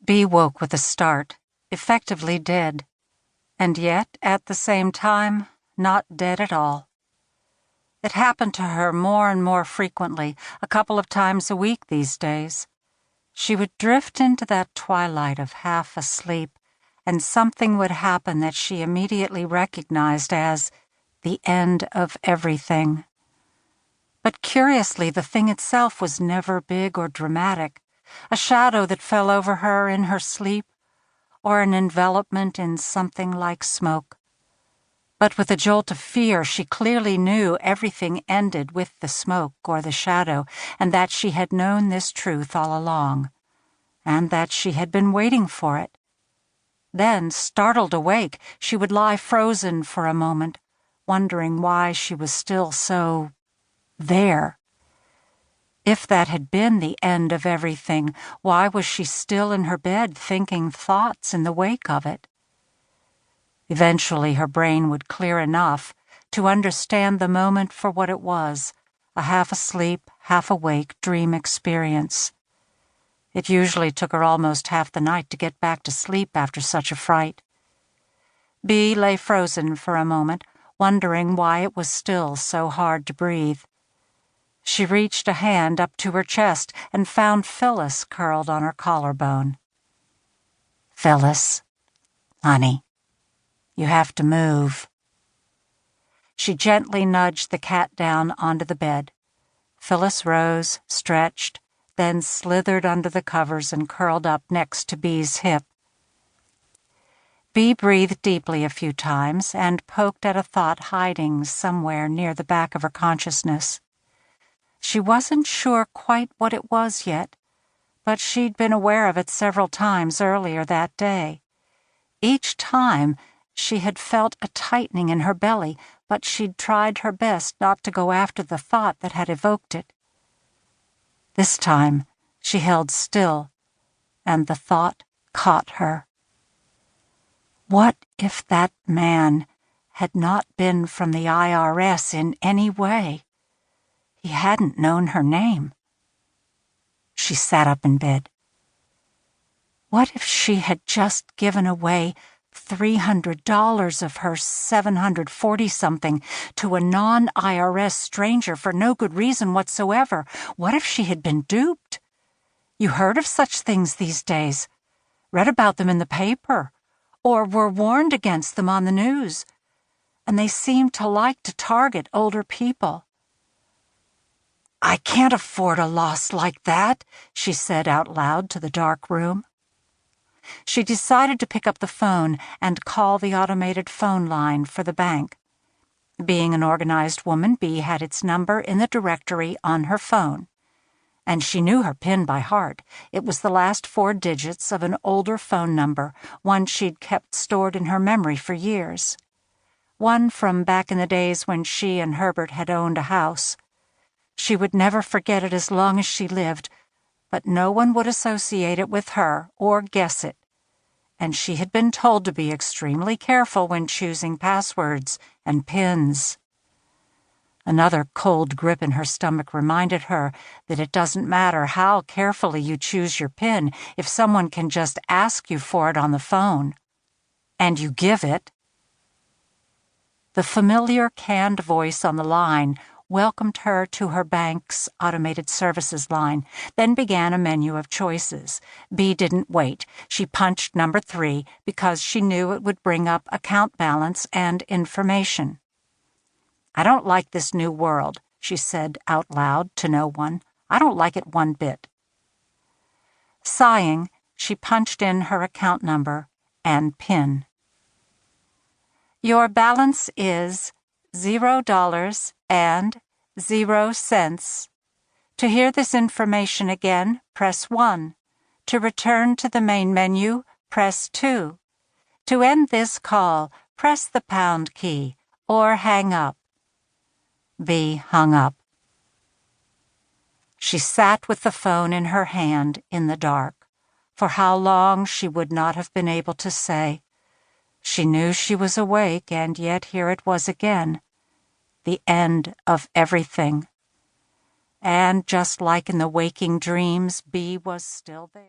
Bea woke with a start, effectively dead, and yet, at the same time, not dead at all. It happened to her more and more frequently, a couple of times a week these days. She would drift into that twilight of half asleep, and something would happen that she immediately recognized as the end of everything. But curiously, the thing itself was never big or dramatic, a shadow that fell over her in her sleep, or an envelopment in something like smoke. But with a jolt of fear, she clearly knew everything ended with the smoke or the shadow, and that she had known this truth all along, and that she had been waiting for it. Then, startled awake, she would lie frozen for a moment, wondering why she was still so there. If that had been the end of everything, why was she still in her bed thinking thoughts in the wake of it? Eventually her brain would clear enough to understand the moment for what it was, a half-asleep, half-awake dream experience. It usually took her almost half the night to get back to sleep after such a fright. Bea lay frozen for a moment, wondering why it was still so hard to breathe. She reached a hand up to her chest and found Phyllis curled on her collarbone. "Phyllis, honey, you have to move." She gently nudged the cat down onto the bed. Phyllis rose, stretched, then slithered under the covers and curled up next to Bea's hip. Bea breathed deeply a few times and poked at a thought hiding somewhere near the back of her consciousness. She wasn't sure quite what it was yet, but she'd been aware of it several times earlier that day. Each time, she had felt a tightening in her belly, but she'd tried her best not to go after the thought that had evoked it. This time, she held still, and the thought caught her. What if that man had not been from the IRS in any way? He hadn't known her name. She sat up in bed. What if she had just given away $300 of her $740-something to a non-IRS stranger for no good reason whatsoever? What if she had been duped? You heard of such things these days, read about them in the paper, or were warned against them on the news, and they seem to like to target older people. "I can't afford a loss like that," she said out loud to the dark room. She decided to pick up the phone and call the automated phone line for the bank. Being an organized woman, Bea had its number in the directory on her phone, and she knew her PIN by heart. It was the last 4 digits of an older phone number, one she'd kept stored in her memory for years. One from back in the days when she and Herbert had owned a house. She would never forget it as long as she lived, but no one would associate it with her or guess it, and she had been told to be extremely careful when choosing passwords and PINs. Another cold grip in her stomach reminded her that it doesn't matter how carefully you choose your PIN if someone can just ask you for it on the phone, and you give it. The familiar canned voice on the line welcomed her to her bank's automated services line, then began a menu of choices. Bea didn't wait. She punched number 3 because she knew it would bring up account balance and information. "I don't like this new world," she said out loud to no one. "I don't like it one bit." Sighing, she punched in her account number and PIN. "Your balance is $0.00. To hear this information again, press 1. To return to the main menu, press 2. To end this call, press the pound key or hang up." Bea hung up. She sat with the phone in her hand in the dark. For how long she would not have been able to say. She knew she was awake, and yet here it was again. The end of everything. And just like in the waking dreams, Bea was still there.